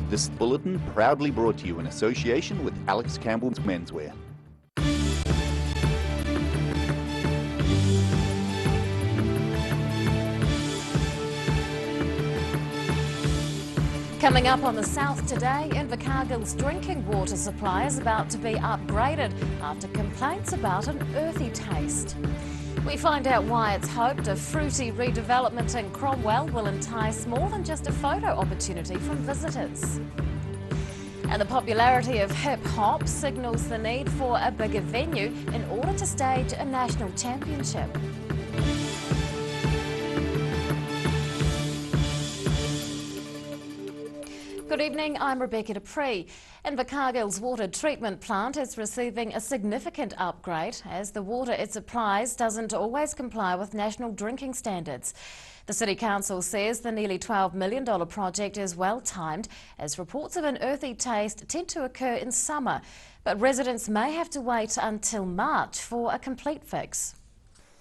This bulletin proudly brought to you in association with Alex Campbell's Menswear. Coming up on the South today, Invercargill's drinking water supply is about to be upgraded after complaints about an earthy taste. We find out why it's hoped a fruity redevelopment in Cromwell will entice more than just a photo opportunity from visitors. And the popularity of hip-hop signals the need for a bigger venue in order to stage a national championship. Good evening, I'm Rebecca Dupree. Invercargill's water treatment plant is receiving a significant upgrade as the water it supplies doesn't always comply with national drinking standards. The City Council says the nearly $12 million project is well timed as reports of an earthy taste tend to occur in summer, but residents may have to wait until March for a complete fix.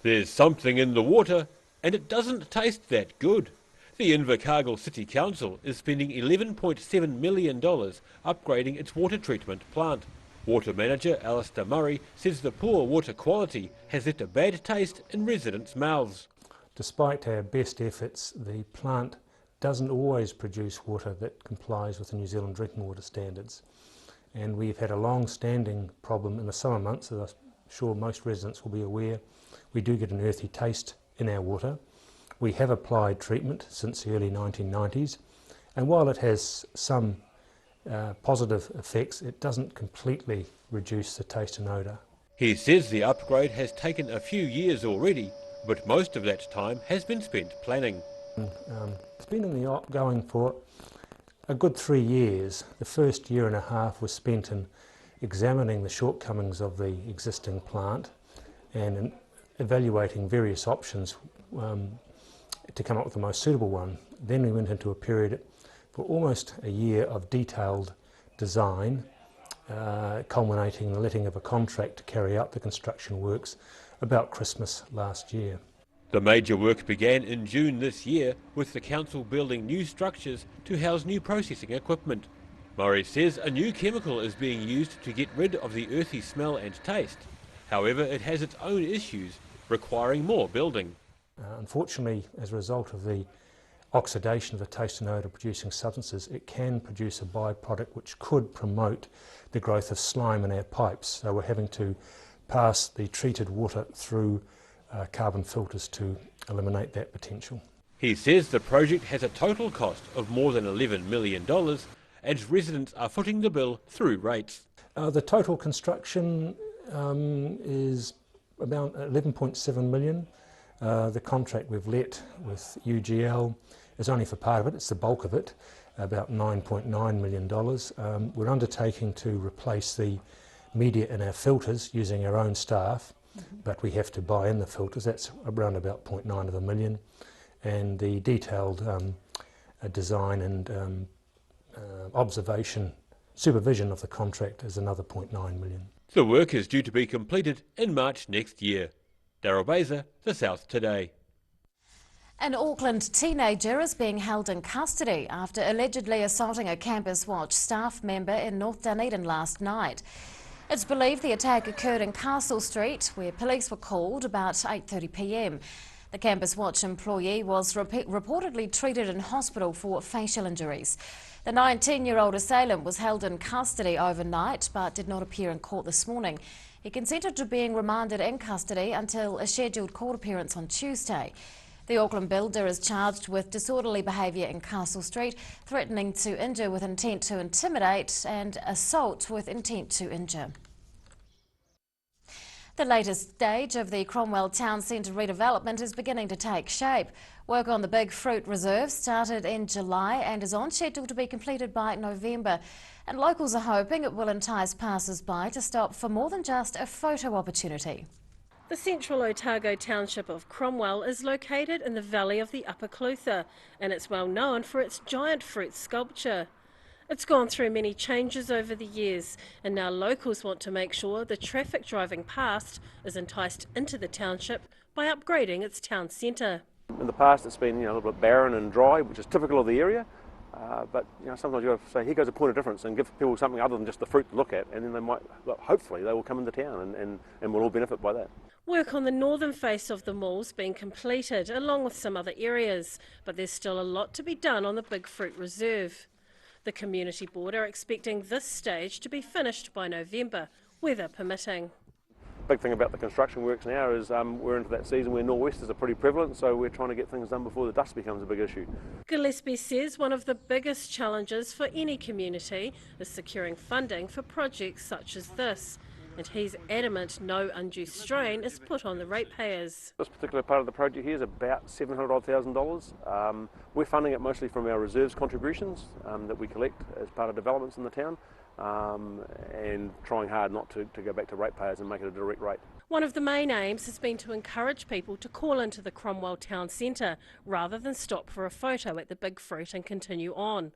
There's something in the water and it doesn't taste that good. The Invercargill City Council is spending $11.7 million upgrading its water treatment plant. Water manager Alistair Murray says the poor water quality has left a bad taste in residents' mouths. Despite our best efforts, the plant doesn't always produce water that complies with the New Zealand drinking water standards. And we've had a long-standing problem in the summer months, as I'm sure most residents will be aware. We do get an earthy taste in our water. We have applied treatment since the early 1990s, and while it has some positive effects, it doesn't completely reduce the taste and odour. He says the upgrade has taken a few years already, but most of that time has been spent planning. It's been in the going for a good 3 years. The first year and a half was spent in examining the shortcomings of the existing plant and in evaluating various options to come up with the most suitable one. Then we went into a period for almost a year of detailed design, culminating in the letting of a contract to carry out the construction works about Christmas last year. The major work began in June this year, with the council building new structures to house new processing equipment. Murray says a new chemical is being used to get rid of the earthy smell and taste. However, it has its own issues, requiring more building. Unfortunately, as a result of the oxidation of the taste and odour producing substances, it can produce a byproduct which could promote the growth of slime in our pipes. So we're having to pass the treated water through carbon filters to eliminate that potential. He says the project has a total cost of more than $11 million, and residents are footing the bill through rates. The total construction is about 11.7 million. The contract we've let with UGL is only for part of it, it's the bulk of it, about $9.9 million. We're undertaking to replace the media in our filters using our own staff, but we have to buy in the filters, that's around about $0.9 of a million. And the detailed design and supervision of the contract is another $0.9 million. The work is due to be completed in March next year. Daryl Baser, The South Today. An Auckland teenager is being held in custody after allegedly assaulting a Campus Watch staff member in North Dunedin last night. It's believed the attack occurred in Castle Street, where police were called about 8:30 p.m. The Campus Watch employee was reportedly treated in hospital for facial injuries. The 19-year-old assailant was held in custody overnight but did not appear in court this morning. He consented to being remanded in custody until a scheduled court appearance on Tuesday. The Auckland builder is charged with disorderly behaviour in Castle Street, threatening to injure with intent to intimidate, and assault with intent to injure. The latest stage of the Cromwell Town Centre redevelopment is beginning to take shape. Work on the Big Fruit Reserve started in July and is on schedule to be completed by November. And locals are hoping it will entice passers-by to stop for more than just a photo opportunity. The central Otago township of Cromwell is located in the valley of the Upper Clutha, and it's well known for its giant fruit sculpture. It's gone through many changes over the years, and now locals want to make sure the traffic driving past is enticed into the township by upgrading its town centre. In the past it's been a little bit barren and dry, which is typical of the area, But sometimes you've got to say, here goes a point of difference, and give people something other than just the fruit to look at, and then they might, hopefully, they will come into town, and we'll all benefit by that. Work on the northern face of the mall's been completed, along with some other areas, but there's still a lot to be done on the Big Fruit Reserve. The Community Board are expecting this stage to be finished by November, weather permitting. Big thing about the construction works now is we're into that season where nor'westers are pretty prevalent, so we're trying to get things done before the dust becomes a big issue. Gillespie says one of the biggest challenges for any community is securing funding for projects such as this, and he's adamant no undue strain is put on the ratepayers. This particular part of the project here is about $700,000. We're funding it mostly from our reserves contributions that we collect as part of developments in the town. And trying hard not to go back to ratepayers and make it a direct rate. One of the main aims has been to encourage people to call into the Cromwell Town Centre rather than stop for a photo at the Big Fruit and continue on.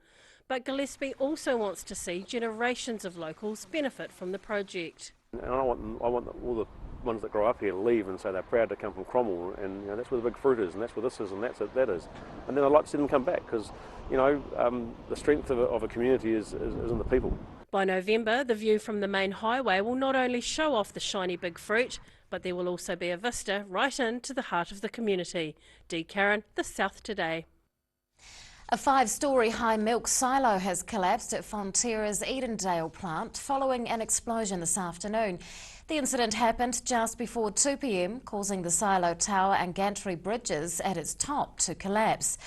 But Gillespie also wants to see generations of locals benefit from the project. And I want all the ones that grow up here to leave and say they're proud to come from Cromwell, and that's where the Big Fruit is, and that's where this is, and that is. And then I'd like to see them come back, because the strength of a community is in the people. By November, the view from the main highway will not only show off the shiny Big Fruit, but there will also be a vista right into the heart of the community. Dee Karen, The South Today. A 5-storey high milk silo has collapsed at Fonterra's Edendale plant following an explosion this afternoon. The incident happened just before 2 p.m, causing the silo tower and gantry bridges at its top to collapse.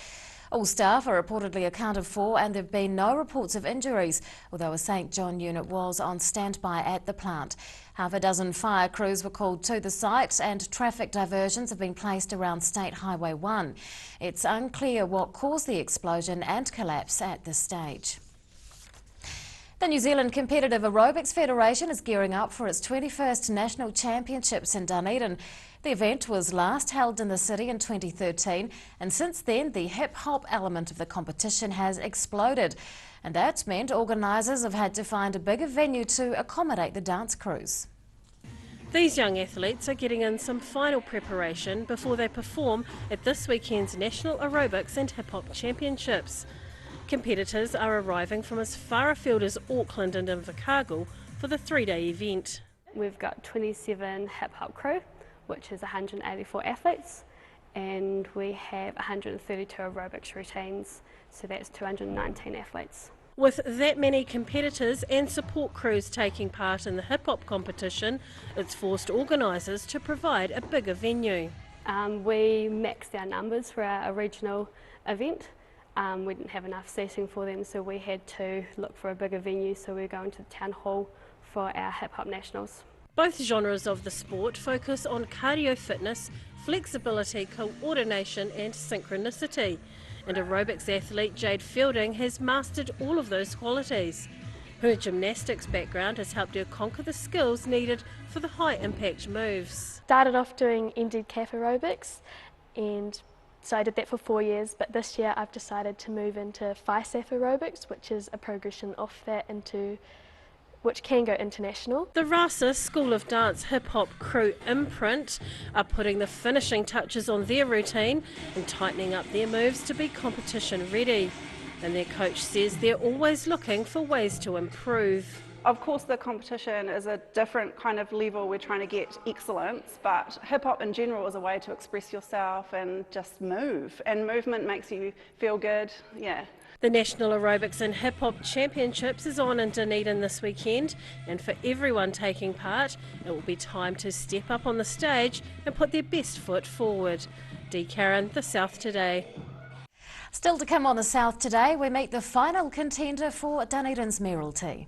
All staff are reportedly accounted for, and there have been no reports of injuries, although a St John unit was on standby at the plant. Half a dozen fire crews were called to the site, and traffic diversions have been placed around State Highway 1. It's unclear what caused the explosion and collapse at this stage. The New Zealand Competitive Aerobics Federation is gearing up for its 21st National Championships in Dunedin. The event was last held in the city in 2013, and since then the hip-hop element of the competition has exploded. And that's meant organisers have had to find a bigger venue to accommodate the dance crews. These young athletes are getting in some final preparation before they perform at this weekend's National Aerobics and Hip Hop Championships. Competitors are arriving from as far afield as Auckland and Invercargill for the 3-day event. We've got 27 hip hop crew, which is 184 athletes, and we have 132 aerobics routines, so that's 219 athletes. With that many competitors and support crews taking part in the hip hop competition, it's forced organisers to provide a bigger venue. We maxed our numbers for our original event. We didn't have enough seating for them, so we had to look for a bigger venue, so we're going to the town hall for our hip hop nationals. Both genres of the sport focus on cardio fitness, flexibility, coordination and synchronicity. And aerobics athlete Jade Fielding has mastered all of those qualities. Her gymnastics background has helped her conquer the skills needed for the high impact moves. Started off doing NZ calf aerobics, and so I did that for 4 years, but this year I've decided to move into FISAF aerobics, which is a progression off that into which can go international. The Rasa School of Dance hip hop crew Imprint are putting the finishing touches on their routine and tightening up their moves to be competition ready. And their coach says they're always looking for ways to improve. Of course the competition is a different kind of level, we're trying to get excellence, but hip hop in general is a way to express yourself and just move, and movement makes you feel good, yeah. The National Aerobics and Hip Hop Championships is on in Dunedin this weekend, and for everyone taking part, it will be time to step up on the stage and put their best foot forward. Dee Karen, The South Today. Still to come on The South Today, we meet the final contender for Dunedin's Mayoralty.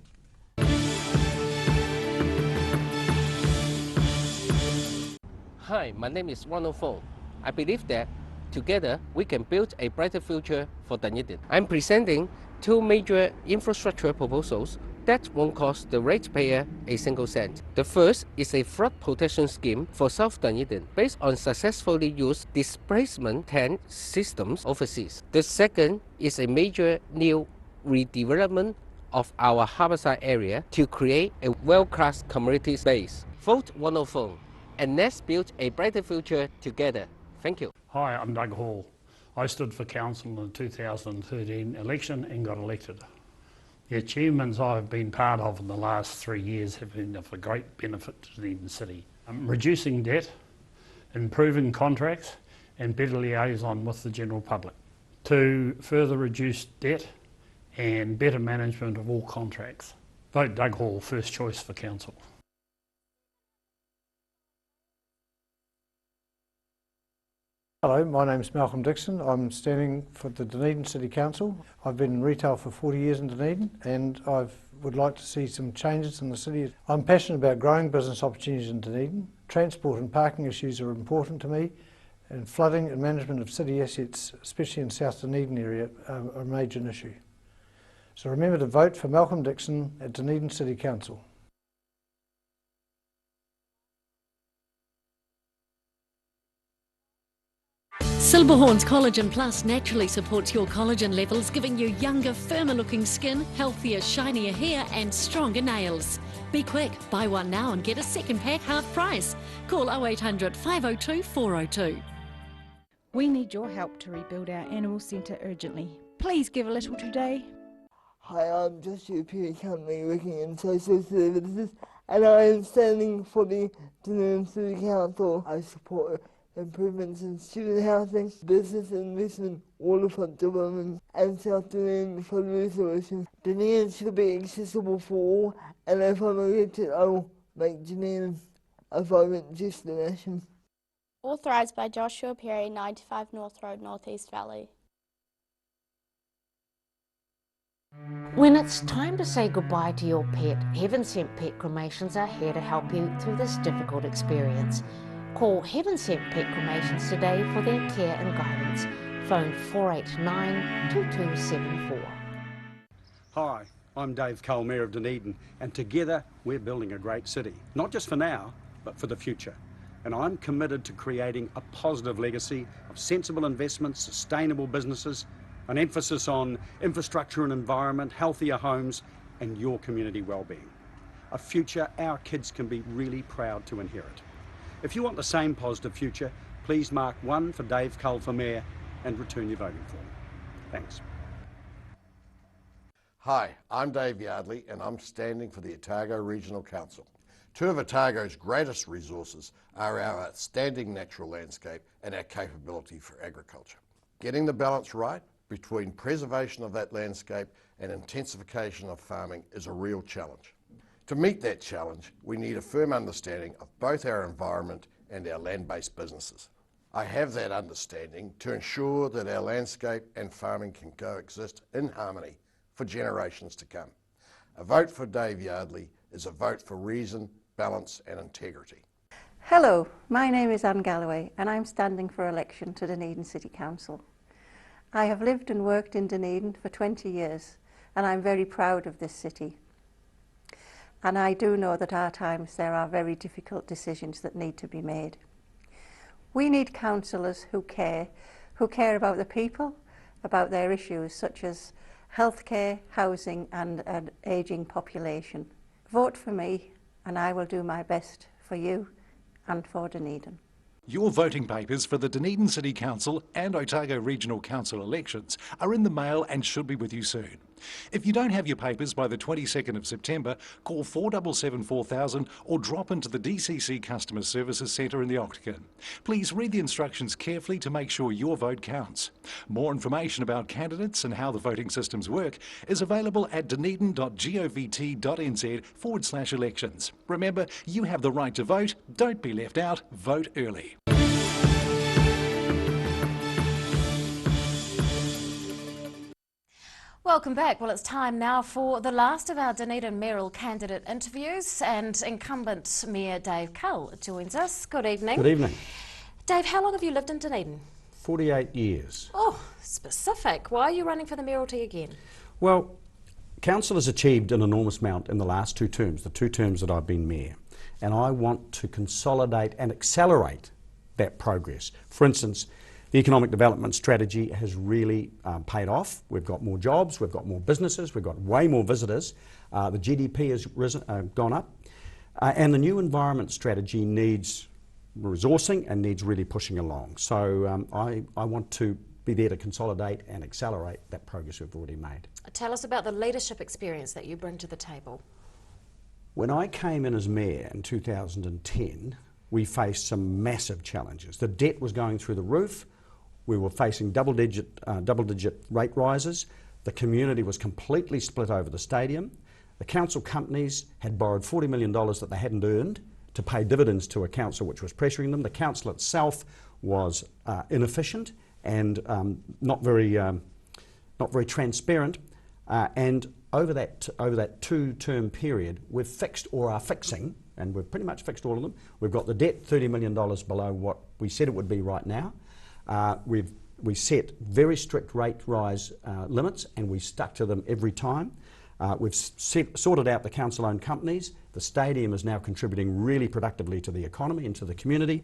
Hi, my name is Ronald Fong. I believe that together we can build a brighter future for Dunedin. I'm presenting 2 major infrastructure proposals that won't cost the ratepayer a single cent. The first is a flood protection scheme for South Dunedin based on successfully used displacement tent systems overseas. The second is a major new redevelopment of our harbourside area to create a world-class community space. Vote Ronald Fong, and let's build a brighter future together. Thank you. Hi, I'm Doug Hall. I stood for council in the 2013 election and got elected. The achievements I've been part of in the last 3 years have been of a great benefit to Dunedin City. Reducing debt, improving contracts and better liaison with the general public. To further reduce debt and better management of all contracts. Vote Doug Hall, first choice for council. Hello, my name's Malcolm Dixon. I'm standing for the Dunedin City Council. I've been in retail for 40 years in Dunedin and I would like to see some changes in the city. I'm passionate about growing business opportunities in Dunedin. Transport and parking issues are important to me, and flooding and management of city assets, especially in South Dunedin area, are a major issue. So remember to vote for Malcolm Dixon at Dunedin City Council. Silberhorn's Collagen Plus naturally supports your collagen levels, giving you younger, firmer looking skin, healthier, shinier hair and stronger nails. Be quick, buy one now and get a second pack half price. Call 0800 502 402. We need your help to rebuild our animal centre urgently. Please give a little today. Hi, I'm Joshua Perry, currently working in social services, and I am standing for the Dunedin City Council. I support improvements in student housing, business investment, waterfront development, and South Dunedin flood restoration. Dunedin should be accessible for all, and if I'm elected, I will make Dunedin a vibrant destination. Authorised by Joshua Perry, 95 North Road, North East Valley. When it's time to say goodbye to your pet, Heaven Sent Pet Cremations are here to help you through this difficult experience. Call Heaven Sent Pet Cremations today for their care and guidance. Phone 489-2274. Hi, I'm Dave Cole, Mayor of Dunedin, and together we're building a great city, not just for now, but for the future. And I'm committed to creating a positive legacy of sensible investments, sustainable businesses, an emphasis on infrastructure and environment, healthier homes, and your community well-being. A future our kids can be really proud to inherit. If you want the same positive future, please mark 1 for Dave Cull for Mayor and return your voting form. Thanks. Hi, I'm Dave Yardley and I'm standing for the Otago Regional Council. Two of Otago's greatest resources are our outstanding natural landscape and our capability for agriculture. Getting the balance right between preservation of that landscape and intensification of farming is a real challenge. To meet that challenge, we need a firm understanding of both our environment and our land-based businesses. I have that understanding to ensure that our landscape and farming can coexist in harmony for generations to come. A vote for Dave Yardley is a vote for reason, balance and integrity. Hello, my name is Anne Galloway and I'm standing for election to Dunedin City Council. I have lived and worked in Dunedin for 20 years and I'm very proud of this city. And I do know that at times there are very difficult decisions that need to be made. We need councillors who care about the people, about their issues such as healthcare, housing and an ageing population. Vote for me and I will do my best for you and for Dunedin. Your voting papers for the Dunedin City Council and Otago Regional Council elections are in the mail and should be with you soon. If you don't have your papers by the 22nd of September, call 477 4000 or drop into the DCC Customer Services Centre in the Octagon. Please read the instructions carefully to make sure your vote counts. More information about candidates and how the voting systems work is available at dunedin.govt.nz/elections. Remember, you have the right to vote. Don't be left out. Vote early. Welcome back. Well, it's time now for the last of our Dunedin mayoral candidate interviews, and incumbent Mayor Dave Cull joins us. Good evening. Good evening. Dave, how long have you lived in Dunedin? 48 years. Oh, specific. Why are you running for the mayoralty again? Well, council has achieved an enormous amount in the last 2 terms, the 2 terms that I've been mayor, and I want to consolidate and accelerate that progress. For instance, the economic development strategy has really paid off. We've got more jobs, we've got more businesses, we've got way more visitors. The GDP has gone up. And the new environment strategy needs resourcing and needs really pushing along. So I want to be there to consolidate and accelerate that progress we've already made. Tell us about the leadership experience that you bring to the table. When I came in as mayor in 2010, we faced some massive challenges. The debt was going through the roof. We were facing double-digit rate rises. The community was completely split over the stadium. The council companies had borrowed $40 million that they hadn't earned to pay dividends to a council which was pressuring them. The council itself was inefficient and not very transparent. And over that two-term period, we've fixed or are fixing, and we've pretty much fixed all of them. We've got the debt $30 million below what we said it would be right now. We set very strict rate rise limits, and we stuck to them every time. We've sorted out the council-owned companies. The stadium is now contributing really productively to the economy and to the community.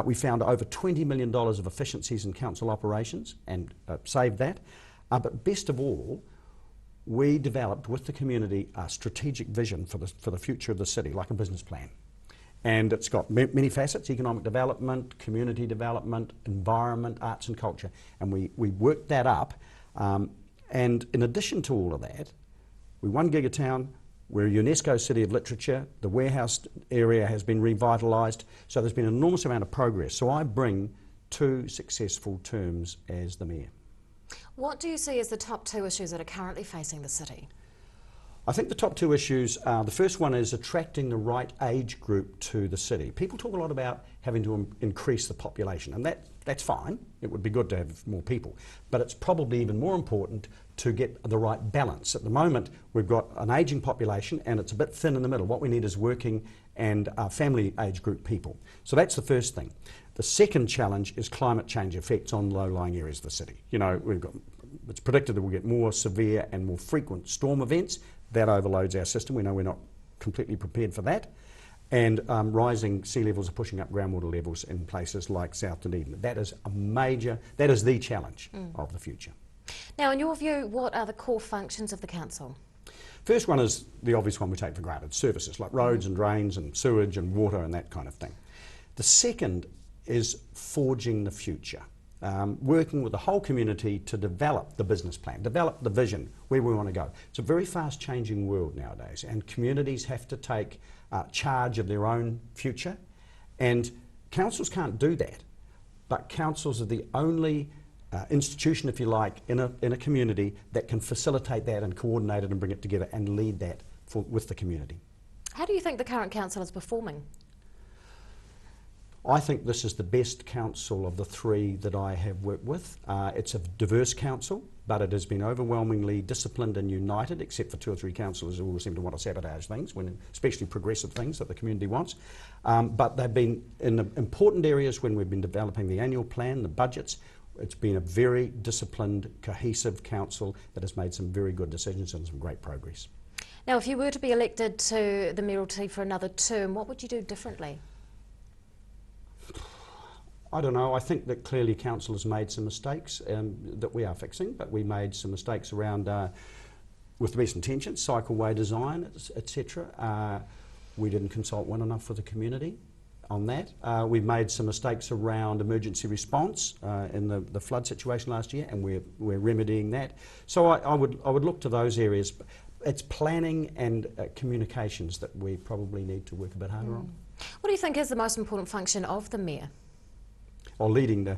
We found over $20 million of efficiencies in council operations and saved that. But best of all, we developed with the community a strategic vision for the future of the city, like a business plan. And it's got many facets: economic development, community development, environment, arts and culture. And we worked that up. And in addition to all of that, we won Gigatown. We're a UNESCO City of Literature. The warehouse area has been revitalised. So there's been an enormous amount of progress. So I bring 2 successful terms as the mayor. What do you see as the top 2 issues that are currently facing the city? I think the top 2 issues, the first one is attracting the right age group to the city. People talk a lot about having to increase the population, and that's fine. It would be good to have more people. But it's probably even more important to get the right balance. At the moment, we've got an ageing population and it's a bit thin in the middle. What we need is working and family age group people. So that's the first thing. The second challenge is climate change effects on low-lying areas of the city. You know, it's predicted that we'll get more severe and more frequent storm events. That overloads our system. We know we're not completely prepared for that. And rising sea levels are pushing up groundwater levels in places like South Dunedin. That is the challenge of the future. Now, in your view, what are the core functions of the council? First one is the obvious one we take for granted: services like roads and drains and sewage and water and that kind of thing. The second is forging the future, working with the whole community to develop the business plan, develop the vision, where we want to go. It's a very fast changing world nowadays, and communities have to take charge of their own future, and councils can't do that. But councils are the only institution, if you like, in a community that can facilitate that and coordinate it and bring it together and lead that with the community. How do you think the current council is performing? I think this is the best council of the 3 that I have worked with. It's a diverse council, but it has been overwhelmingly disciplined and united, except for 2 or 3 councillors who all seem to want to sabotage things, especially progressive things that the community wants. But they've been in the important areas when we've been developing the annual plan, the budgets. It's been a very disciplined, cohesive council that has made some very good decisions and some great progress. Now, if you were to be elected to the mayoralty for another term, what would you do differently? I don't know. I think that clearly council has made some mistakes that we are fixing, but we made some mistakes around, with the best intentions, cycleway design, etc. We didn't consult well enough with the community on that. We've made some mistakes around emergency response in the flood situation last year, and we're remedying that. So I would look to those areas. It's planning and communications that we probably need to work a bit harder on. What do you think is the most important function of the mayor? Or leading the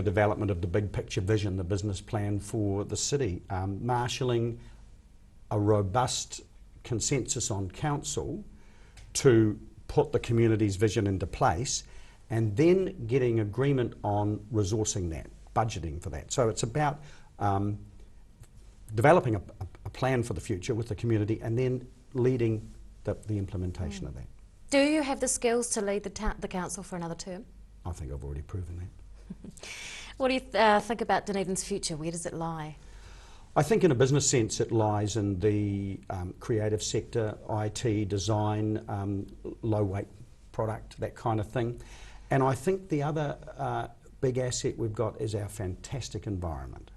development of the big picture vision, the business plan for the city, marshalling a robust consensus on council to put the community's vision into place, and then getting agreement on resourcing that, budgeting for that. So it's about developing a plan for the future with the community and then leading the implementation of that. Do you have the skills to lead the council for another term? I think I've already proven that. What do you think about Dunedin's future? Where does it lie? I think in a business sense it lies in the creative sector, IT, design, low weight product, that kind of thing. And I think the other big asset we've got is our fantastic environment.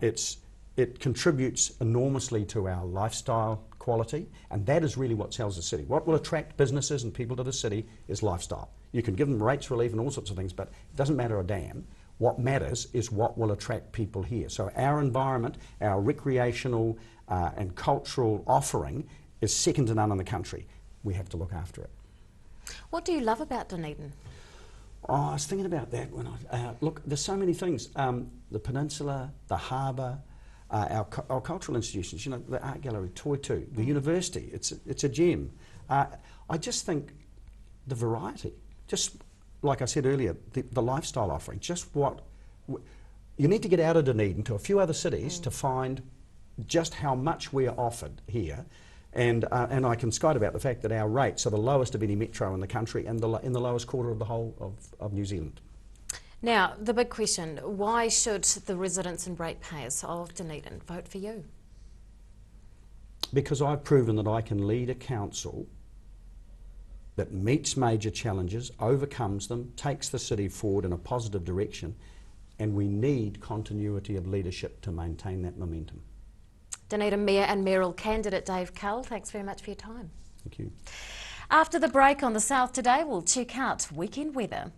It contributes enormously to our lifestyle quality, and that is really what sells the city. What will attract businesses and people to the city is lifestyle. You can give them rates relief and all sorts of things, but it doesn't matter a damn What matters is what will attract people here. So our environment, our recreational and cultural offering is second to none in the country. We have to look after it. What do you love about Dunedin? Oh, I was thinking about that when look, there's so many things. The peninsula, the harbour, our cultural institutions, you know, the art gallery, Toitu, the university, it's a gem. I just think the variety, just like I said earlier, the lifestyle offering, just what, you need to get out of Dunedin to a few other cities to find just how much we're offered here. And I can skite about the fact that our rates are the lowest of any metro in the country and in the lowest quarter of the whole of New Zealand. Now, the big question, why should the residents and ratepayers of Dunedin vote for you? Because I've proven that I can lead a council that meets major challenges, overcomes them, takes the city forward in a positive direction, and we need continuity of leadership to maintain that momentum. Dunedin Mayor and mayoral candidate Dave Cull, thanks very much for your time. Thank you. After the break on the South Today, we'll check out weekend weather.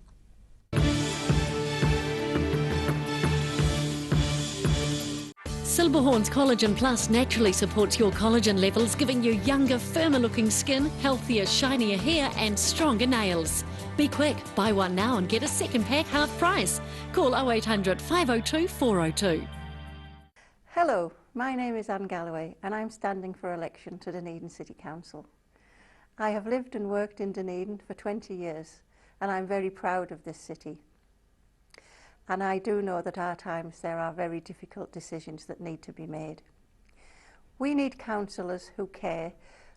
Silberhorn's Collagen Plus naturally supports your collagen levels, giving you younger, firmer looking skin, healthier, shinier hair and stronger nails. Be quick, buy one now and get a second pack half price. Call 0800 502 402. Hello, my name is Anne Galloway and I'm standing for election to Dunedin City Council. I have lived and worked in Dunedin for 20 years and I'm very proud of this city. And I do know that at times there are very difficult decisions that need to be made. We need councillors who care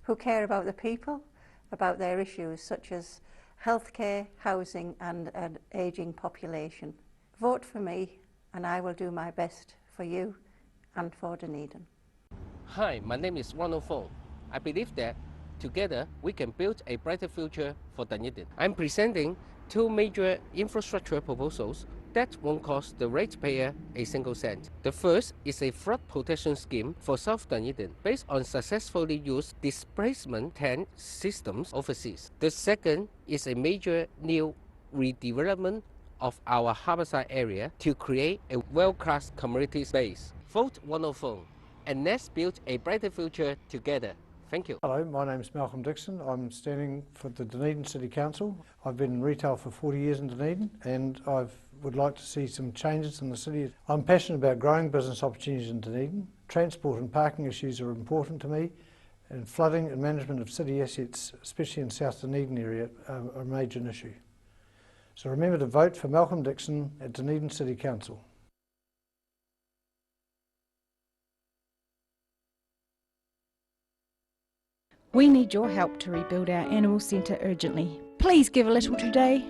about the people, about their issues such as healthcare, housing and an ageing population. Vote for me and I will do my best for you and for Dunedin. Hi, my name is 104. I believe that together we can build a brighter future for Dunedin. I'm presenting two major infrastructure proposals that won't cost the ratepayer a single cent. The first is a flood protection scheme for South Dunedin based on successfully used displacement tent systems overseas. The second is a major new redevelopment of our harborside area to create a world-class community space. Vote 104 and let's build a brighter future together. Thank you. Hello, my name is Malcolm Dixon. I'm standing for the Dunedin City Council. I've been in retail for 40 years in Dunedin and I would like to see some changes in the city. I'm passionate about growing business opportunities in Dunedin. Transport and parking issues are important to me, and flooding and management of city assets, especially in South Dunedin area, are a major issue. So remember to vote for Malcolm Dixon at Dunedin City Council. We need your help to rebuild our animal centre urgently. Please give a little today.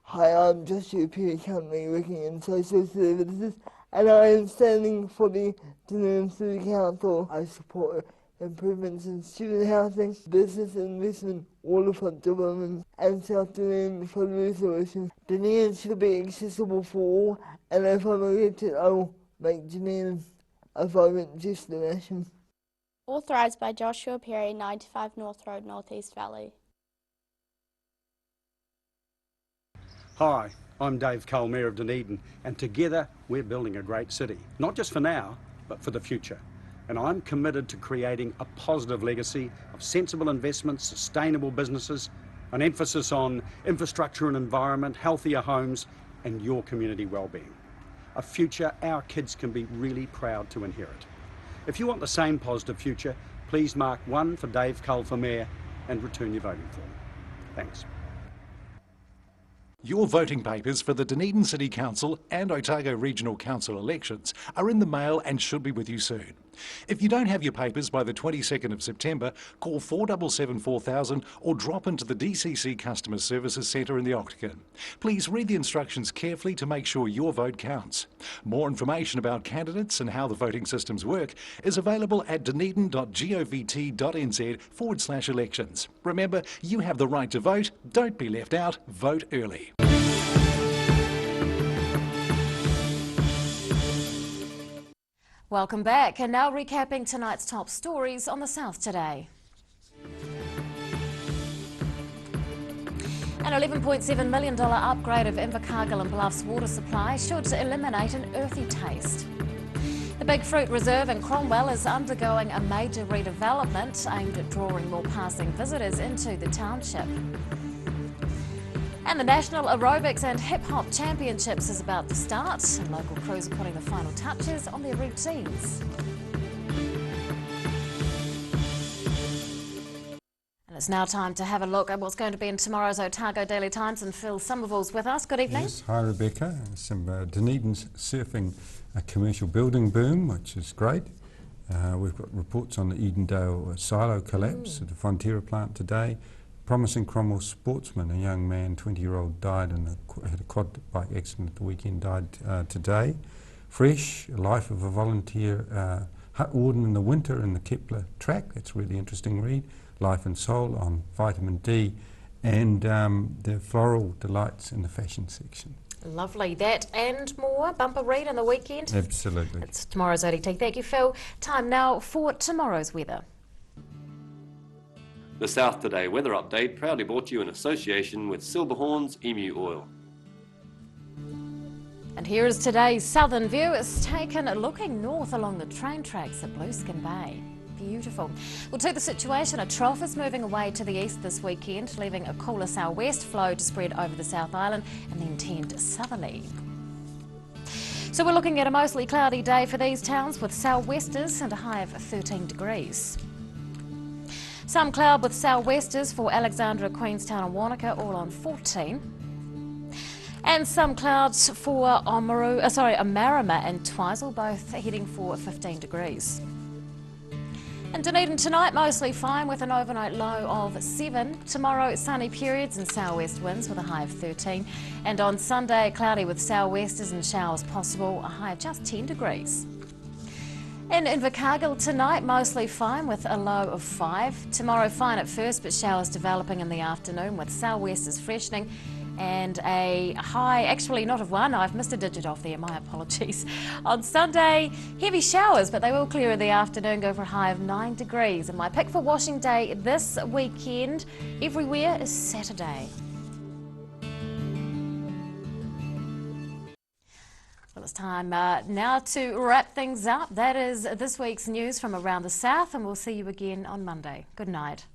Hi, I'm Joshua Perry, currently working in social services, and I am standing for the Dunedin City Council. I support improvements in student housing, business investment, waterfront development, and South Dunedin flood restoration. Dunedin should be accessible for all, and if I'm elected, I will make Dunedin a vibrant destination. Authorised by Joshua Perry, 95 North Road, North East Valley. Hi, I'm Dave Cull, Mayor of Dunedin, and together we're building a great city, not just for now, but for the future. And I'm committed to creating a positive legacy of sensible investments, sustainable businesses, an emphasis on infrastructure and environment, healthier homes, and your community well-being. A future our kids can be really proud to inherit. If you want the same positive future, please mark 1 for Dave Cull for Mayor and return your voting form. Thanks. Your voting papers for the Dunedin City Council and Otago Regional Council elections are in the mail and should be with you soon. If you don't have your papers by the 22nd of September, call 477 4000 or drop into the DCC Customer Services Centre in the Octagon. Please read the instructions carefully to make sure your vote counts. More information about candidates and how the voting systems work is available at dunedin.govt.nz/elections. Remember, you have the right to vote. Don't be left out. Vote early. Welcome back, and now recapping tonight's top stories on the South Today. An $11.7 million upgrade of Invercargill and Bluff's water supply should eliminate an earthy taste. The Big Fruit Reserve in Cromwell is undergoing a major redevelopment aimed at drawing more passing visitors into the township. And the National Aerobics and Hip Hop Championships is about to start, and local crews are putting the final touches on their routines. And it's now time to have a look at what's going to be in tomorrow's Otago Daily Times, and Phil Somerville's with us. Good evening. Yes, hi Rebecca. Some Dunedin's surfing a commercial building boom, which is great. We've got reports on the Edendale silo collapse at the Fonterra plant today. Promising Cromwell sportsman, a young man, 20-year-old, died had a quad bike accident at the weekend, died today. Fresh, Life of a Volunteer hut warden in the winter in the Kepler track, that's a really interesting read. Life and Soul on vitamin D, and the floral delights in the fashion section. Lovely. That and more. Bumper read on the weekend. Absolutely. It's tomorrow's ODT. Thank you, Phil. Time now for tomorrow's weather. The South Today weather update proudly brought to you in association with Silverhorn's Emu Oil. And here is today's southern view. It's taken looking north along the train tracks at Blueskin Bay. Beautiful. Well, to the situation, a trough is moving away to the east this weekend, leaving a cooler southwest flow to spread over the South Island and then tend southerly. So we're looking at a mostly cloudy day for these towns with southwesters and a high of 13 degrees. Some cloud with southwesters for Alexandra, Queenstown and Wanaka, all on 14. And some clouds for Omarama and Twizel, both heading for 15 degrees. In Dunedin tonight, mostly fine with an overnight low of 7. Tomorrow, sunny periods and southwest winds with a high of 13. And on Sunday, cloudy with southwesters and showers possible, a high of just 10 degrees. In Invercargill tonight, mostly fine with a low of 5. Tomorrow, fine at first, but showers developing in the afternoon with southwesters freshening. And a high, actually not of 1, I've missed a digit off there, my apologies. On Sunday, heavy showers, but they will clear in the afternoon, go for a high of 9 degrees. And my pick for washing day this weekend, everywhere, is Saturday. Well, it's time now to wrap things up. That is this week's news from around the South, and we'll see you again on Monday. Good night.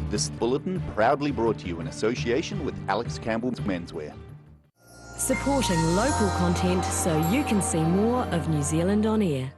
This bulletin proudly brought to you in association with Alex Campbell's Menswear. Supporting local content so you can see more of New Zealand on air.